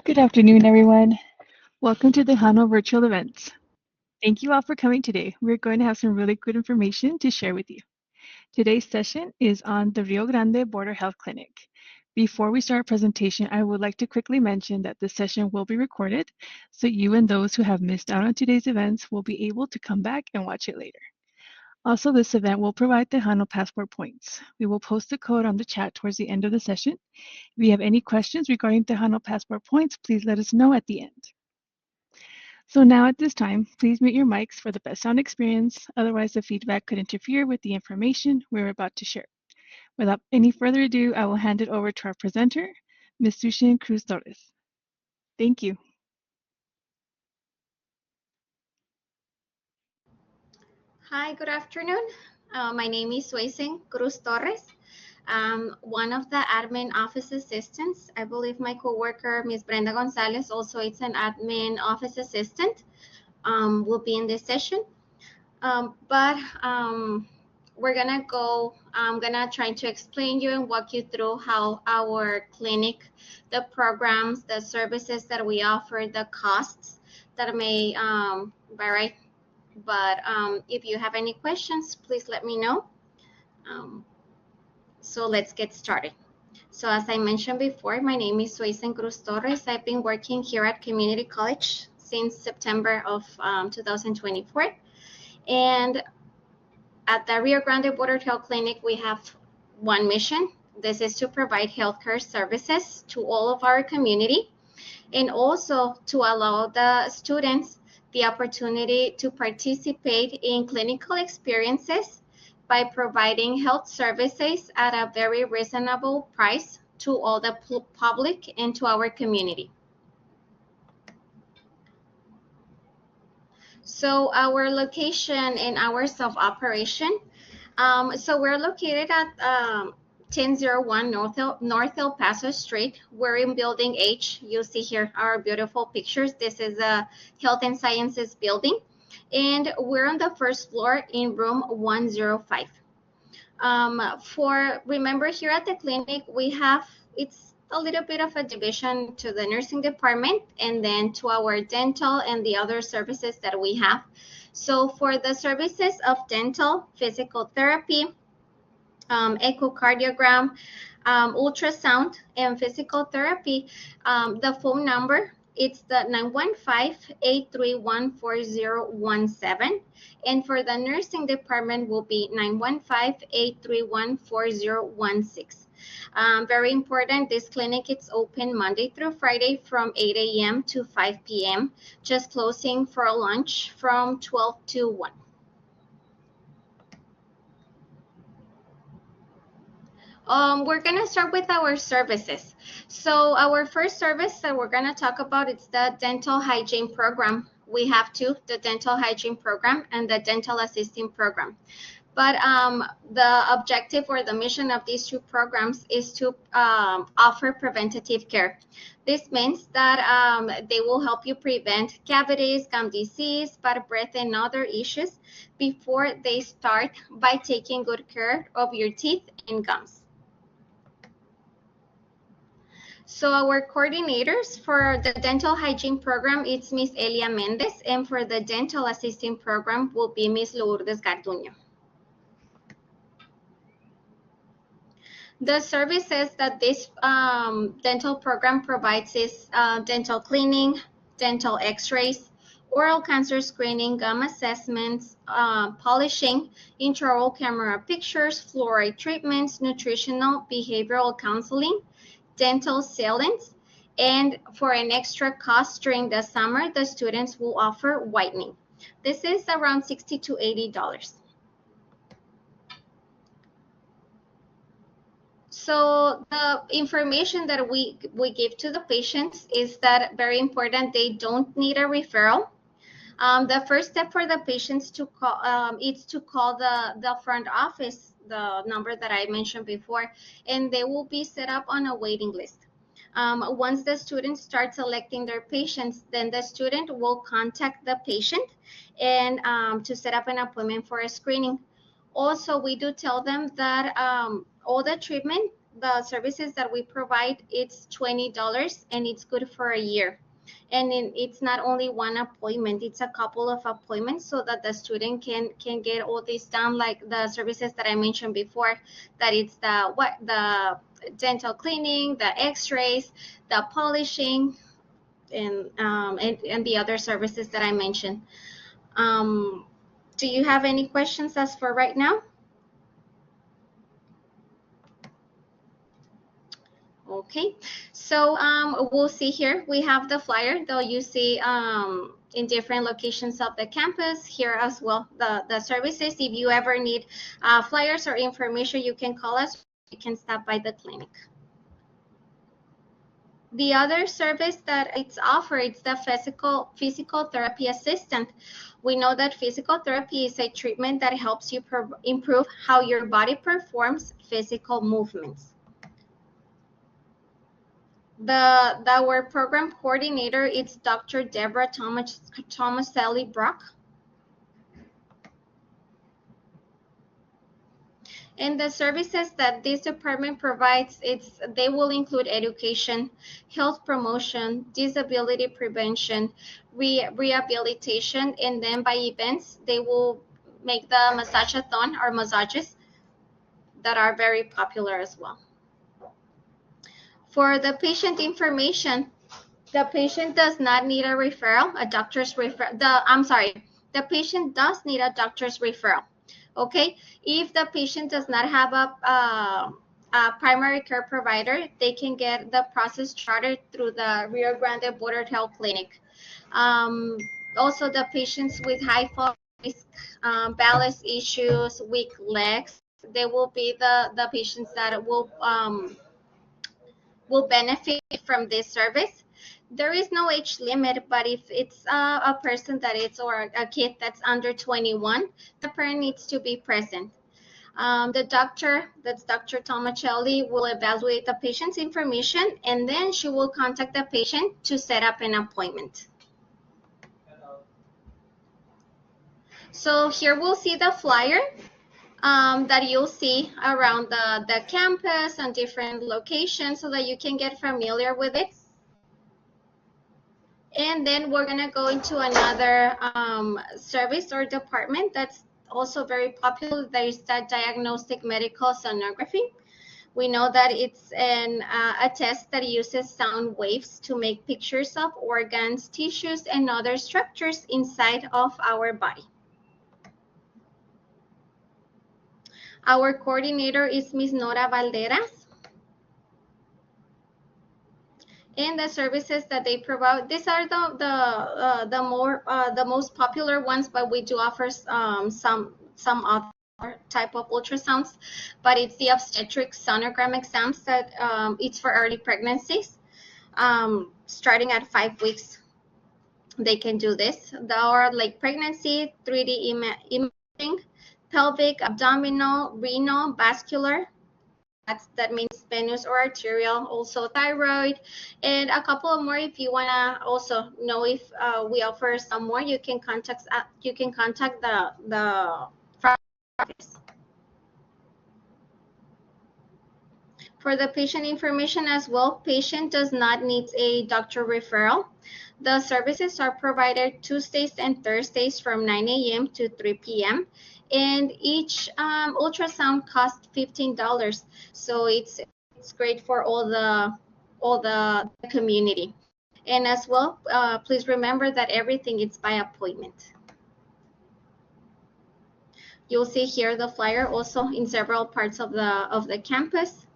Good afternoon, everyone. Welcome to the HANO virtual events. Thank you all for coming today. We're going to have some really good information to share with you. Today's session is on the Rio Grande Border Health Clinic. Before we start our presentation, I would like to quickly mention that the session will be recorded, so you and those who have missed out on today's events will be able to come back and watch it later. Also, this event will provide the HANO passport points. We will post the code on the chat towards the end of the session. If you have any questions regarding the HANO passport points, please let us know at the end. So now at this time, please mute your mics for the best sound experience. Otherwise, the feedback could interfere with the information we're about to share. Without any further ado, I will hand it over to our presenter, Ms. Sushin Cruz Torres. Thank you. Hi, good afternoon. My name is Suisen Cruz Torres. I'm one of the admin office assistants. I believe my coworker, Ms. Brenda Gonzalez, also is an admin office assistant, will be in this session. We're gonna go, I'm gonna try to explain you and walk you through how our clinic, the programs, the services that we offer, the costs that may vary. But if you have any questions, please let me know. So let's get started. So as I mentioned before, my name is Suisen Cruz Torres. I've been working here at Community College since September of 2024. And at the Rio Grande Border Health Clinic, we have one mission. This is to provide healthcare services to all of our community, and also to allow the students the opportunity to participate in clinical experiences by providing health services at a very reasonable price to all the public and to our community. So our location and hours of operation. So we're located at 1001 North El Paso Street. We're in Building H. You see here our beautiful pictures. This is a Health and Sciences building. And we're on the first floor in room 105. Remember, here at the clinic, we have, it's a little bit of a division to the nursing department and then to our dental and the other services that we have. So for the services of dental, physical therapy, echocardiogram, ultrasound, and physical therapy, the phone number, it's the 915-831-4017. And for the nursing department will be 915-831-4016. Very important, this clinic is open Monday through Friday from 8 a.m. to 5 p.m., just closing for lunch from 12 to 1. We're going to start with our services. So our first service that we're going to talk about is the dental hygiene program. We have two, the dental hygiene program and the dental assisting program. But the objective or the mission of these two programs is to offer preventative care. This means that they will help you prevent cavities, gum disease, bad breath, and other issues before they start by taking good care of your teeth and gums. So our coordinators for the dental hygiene program, it's Miss Elia Mendez, and for the dental assisting program will be Miss Lourdes Garduño. The services that this dental program provides is dental cleaning, dental x-rays, oral cancer screening, gum assessments, polishing, intraoral camera pictures, fluoride treatments, nutritional behavioral counseling, dental sealants, and for an extra cost during the summer, the students will offer whitening. This is around $60 to $80. So the information that we give to the patients is that very important, they don't need a referral. The first step for the patients to call is to call the front office, the number that I mentioned before, and they will be set up on a waiting list. Once the student starts selecting their patients, then the student will contact the patient and to set up an appointment for a screening. Also, we do tell them that all the treatment the services that we provide, it's $20 and it's good for a year. And it's not only one appointment, it's a couple of appointments so that the student can get all this done, like the services that I mentioned before, that it's the dental cleaning, the x-rays, the polishing, and the other services that I mentioned. Do you have any questions as for right now? Okay, so we'll see here. We have the flyer, though you see in different locations of the campus here as well, the services. If you ever need flyers or information, you can call us. You can stop by the clinic. The other service that it's offered, it's the physical therapy assistant. We know that physical therapy is a treatment that helps you improve how your body performs physical movements. Our program coordinator is Dr. Deborah Tomaselli Brock. And the services that this department provides, they will include education, health promotion, disability prevention, rehabilitation, and then by events, they will make the massage-a-thon or massages that are very popular as well. For the patient information, the patient does not need a referral, a doctor's referral. The patient does need a doctor's referral. Okay, if the patient does not have a primary care provider, they can get the process started through the Rio Grande Border Health Clinic. Also, the patients with high fall risk, balance issues, weak legs, they will be the patients that will benefit from this service. There is no age limit, but if it's a person that is, or a kid that's under 21, the parent needs to be present. The doctor, that's Dr. Tomacelli, will evaluate the patient's information, and then she will contact the patient to set up an appointment. So here we'll see the flyer that you'll see around the campus and different locations so that you can get familiar with it. And then we're going to go into another service or department that's also very popular. There is that diagnostic medical sonography. We know that it's a test that uses sound waves to make pictures of organs, tissues, and other structures inside of our body. Our coordinator is Ms. Nora Valderas. And the services that they provide, these are the most popular ones, but we do offer some other type of ultrasounds. But it's the obstetric sonogram exams that it's for early pregnancies, starting at 5 weeks. They can do this. There are like pregnancy, 3D imaging, pelvic, abdominal, renal, vascular. That means venous or arterial, also thyroid, and a couple of more. If you want to also know if we offer some more, you can contact the front office. For the patient information as well, patient does not need a doctor referral. The services are provided Tuesdays and Thursdays from 9 a.m. to 3 p.m. and each ultrasound costs $15. So it's great for all the community. And as well, please remember that everything is by appointment. You'll see here the flyer also in several parts of the campus.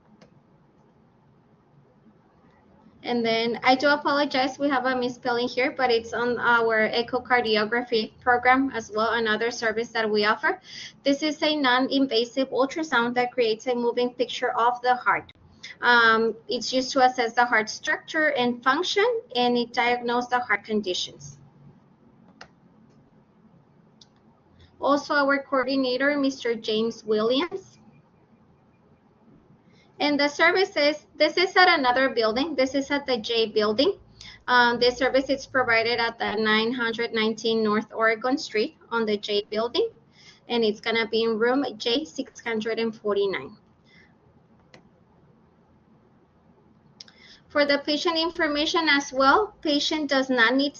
And then I do apologize, we have a misspelling here, but it's on our echocardiography program as well, another service that we offer. This is a non-invasive ultrasound that creates a moving picture of the heart. It's used to assess the heart structure and function, and it diagnoses the heart conditions. Also, our coordinator, Mr. James Williams. And the services, this is at another building. This is at the J building. This service is provided at the 919 North Oregon Street on the J building. And it's going to be in room J649. For the patient information as well, patient does not need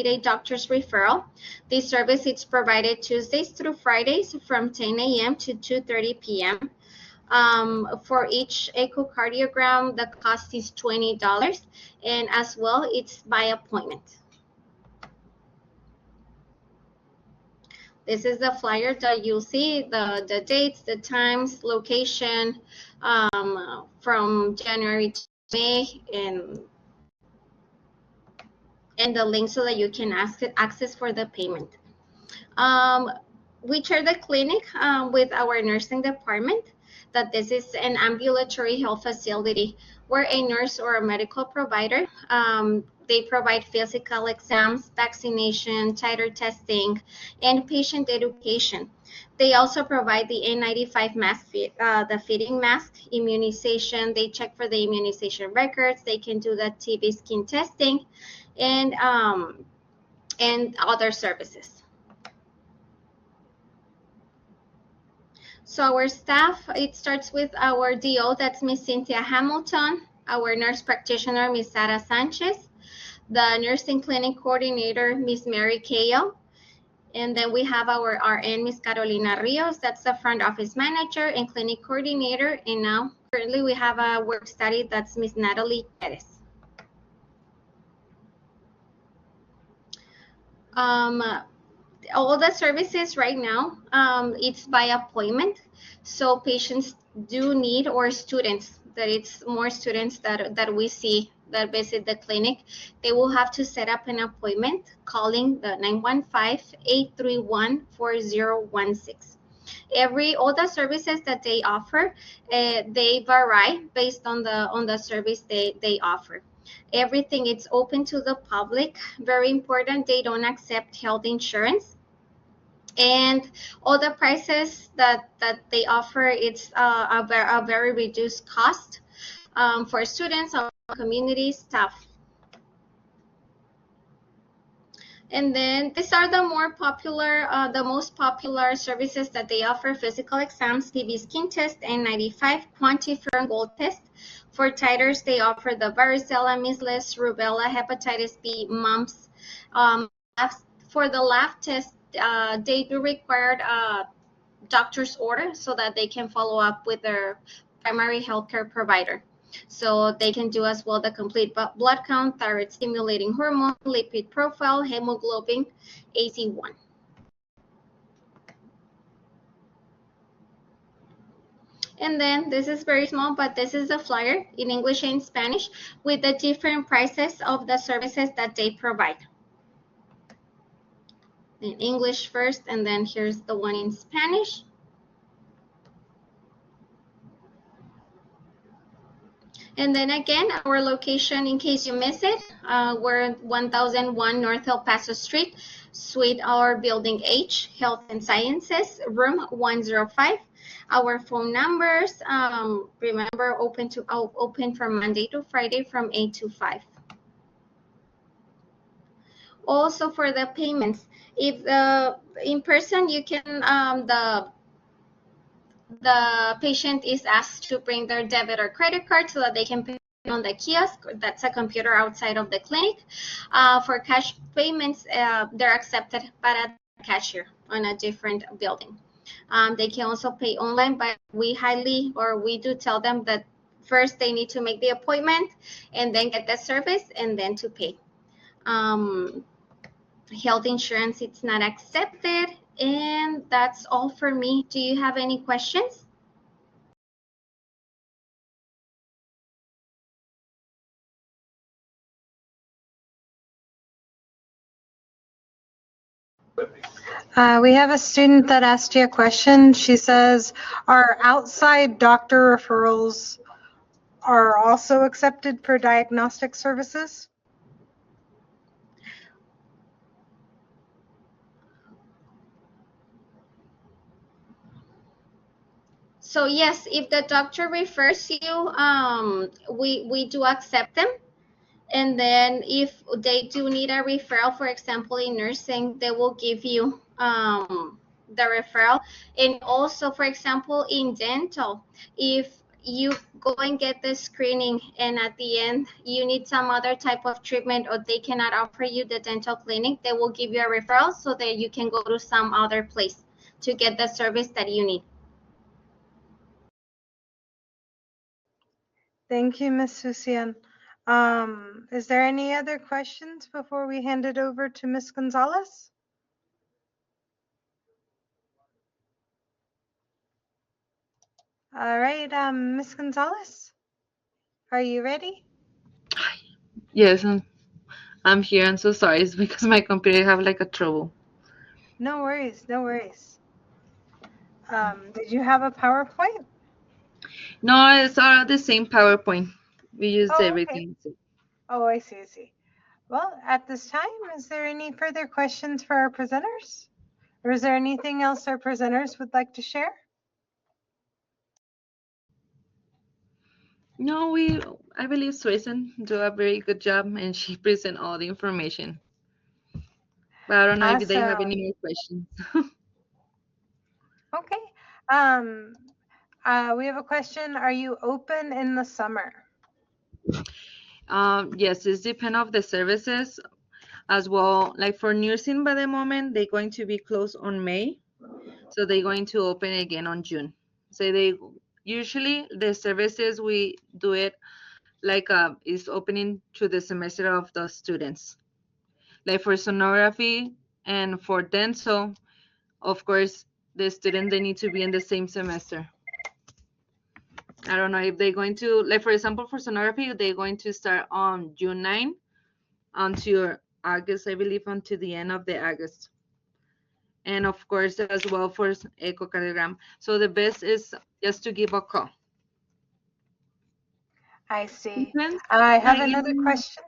a doctor's referral. This service is provided Tuesdays through Fridays from 10 a.m. to 2:30 p.m. For each echocardiogram, the cost is $20, and as well, it's by appointment. This is the flyer that you'll see, the dates, the times, location, from January to May, and the link so that you can access for the payment. We share the clinic with our nursing department that this is an ambulatory health facility where a nurse or a medical provider, they provide physical exams, vaccination, titer testing, and patient education. They also provide the N95 mask, the fitting mask, immunization. They check for the immunization records. They can do the TB skin testing, and other services. So our staff, it starts with our DO, that's Miss Cynthia Hamilton, our nurse practitioner, Miss Sara Sanchez, the nursing clinic coordinator, Miss Mary Kao, and then we have our RN, Miss Carolina Rios, that's the front office manager and clinic coordinator, and now currently we have a work study, that's Miss Natalie Perez. All the services right now, it's by appointment. So patients do need, or students, that it's more students that we see that visit the clinic, they will have to set up an appointment calling the 915-831-4016. All the services that they offer, they vary based on the service they offer. Everything is open to the public. Very important, they don't accept health insurance. And all the prices that they offer, it's a very reduced cost for students or community staff. And then these are the most popular services that they offer: physical exams, TB skin test, N95, quantiferon gold test. For titers, they offer the varicella, measles, rubella, hepatitis B, mumps. For the lab test, they do require doctor's order so that they can follow up with their primary healthcare provider. So they can do as well the complete blood count, thyroid stimulating hormone, lipid profile, hemoglobin, AC1. And then this is very small, but this is a flyer in English and Spanish with the different prices of the services that they provide. In English first, and then here's the one in Spanish. And then again, our location, in case you miss it, we're 1001 North El Paso Street, Suite or Building H, Health and Sciences, Room 105. Our phone numbers, remember, open from Monday to Friday from 8 to 5. Also for the payments, if in person, you can, the patient is asked to bring their debit or credit card so that they can pay on the kiosk. That's a computer outside of the clinic. For cash payments, they're accepted by a cashier on a different building. They can also pay online, but we do tell them that first they need to make the appointment and then get the service and then to pay. Health insurance, it's not accepted. And that's all for me. Do you have any questions? We have a student that asked you a question. She says, are outside doctor referrals are also accepted for diagnostic services? So yes, if the doctor refers you, we do accept them. And then if they do need a referral, for example, in nursing, they will give you the referral. And also, for example, in dental, if you go and get the screening, and at the end you need some other type of treatment, or they cannot offer you the dental clinic, they will give you a referral so that you can go to some other place to get the service that you need. Thank you, Ms. Susian. Is there any other questions before we hand it over to Ms. Gonzalez? All right, Ms. Gonzalez, are you ready? Yes, I'm here. I'm so sorry. It's because my computer have like a trouble. No worries, no worries. Did you have a PowerPoint? No, it's all the same PowerPoint. We use Oh, okay. everything. Oh, I see, I see. Well, at this time, is there any further questions for our presenters? Or is there anything else our presenters would like to share? No, I believe Susan do a very good job and she present all the information. But I don't know if they have any Awesome. more questions. Okay. We have a question. Are you open in the summer? Yes, it's depend of the services as well. Like for nursing, by the moment they're going to be closed on May, so they're going to open again on June. So they usually the services we do it like is opening to the semester of the students. Like for sonography and for dental, of course, the student they need to be in the same semester. I don't know if they're going to, like for example, for sonography, they're going to start on June 9 until August, I believe, until the end of the August. And of course, as well for echocardiogram. So the best is just to give a call. I see. Depends. I have Like another in, question.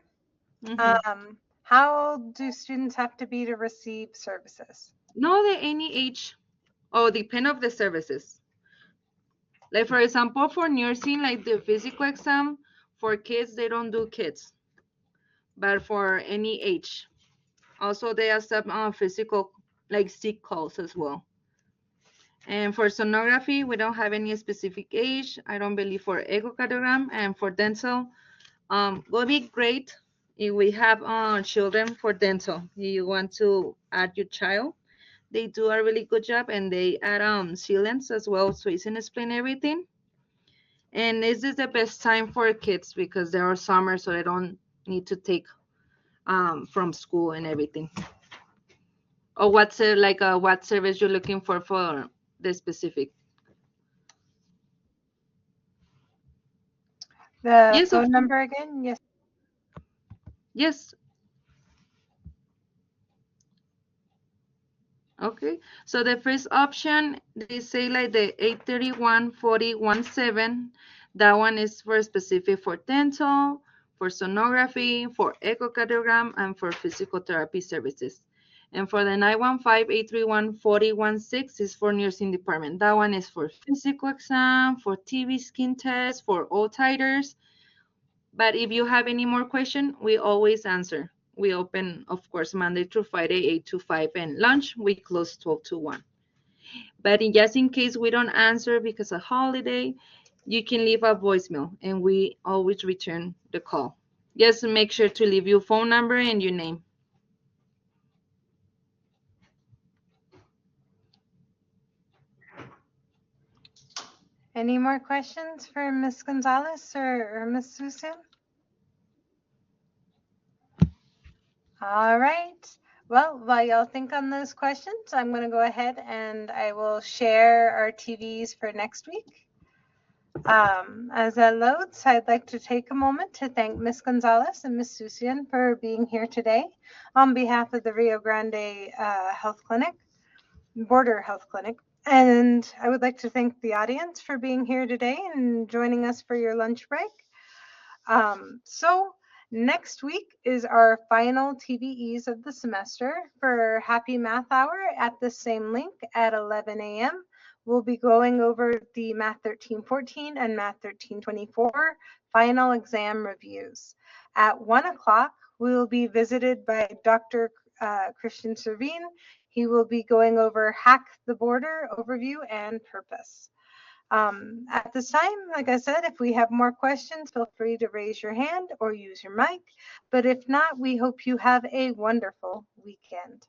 mhm. How old do students have to be to receive services? No, the any age. Oh, depend of the services. Like for example, for nursing, like the physical exam for kids, they don't do kids, but for any age. Also, they accept physical, like sick calls as well. And for sonography, we don't have any specific age. I don't believe for echocardiogram and for dental. Will be great if we have children for dental. If you want to add your child, they do a really good job and they add sealants as well, so you can explain everything. And this is the best time for kids because they are summer, so they don't need to take from school and everything. Or what's what service you're looking for the specific? The Yes, of phone course. number again? Yes. Yes. Okay. So the first option, they say like the 831-4017. That one is for specific for dental, for sonography, for echocardiogram, and for physical therapy services. And for the 915-831-4016 is for nursing department. That one is for physical exam, for TB skin test, for all titers. But if you have any more question, we always answer. We open, of course, Monday through Friday, 8 to 5, and lunch, we close 12 to 1. But just in case we don't answer because of holiday, you can leave a voicemail, and we always return the call. Just make sure to leave your phone number and your name. Any more questions for Ms. Gonzalez or Ms. Susan? All right. Well, while y'all think on those questions, I'm going to go ahead and I will share our TVs for next week. As that loads, I'd like to take a moment to thank Ms. Gonzalez and Ms. Susian for being here today on behalf of the Rio Grande Health Clinic, Border Health Clinic. And I would like to thank the audience for being here today and joining us for your lunch break. So next week is our final TVEs of the semester for Happy Math Hour at the same link at 11 a.m. We'll be going over the Math 1314 and Math 1324 final exam reviews. At 1 o'clock, we will be visited by Dr. Christian Servine. He will be going over Hack the Border overview and purpose. At this time, like I said, if we have more questions, feel free to raise your hand or use your mic. But if not, we hope you have a wonderful weekend.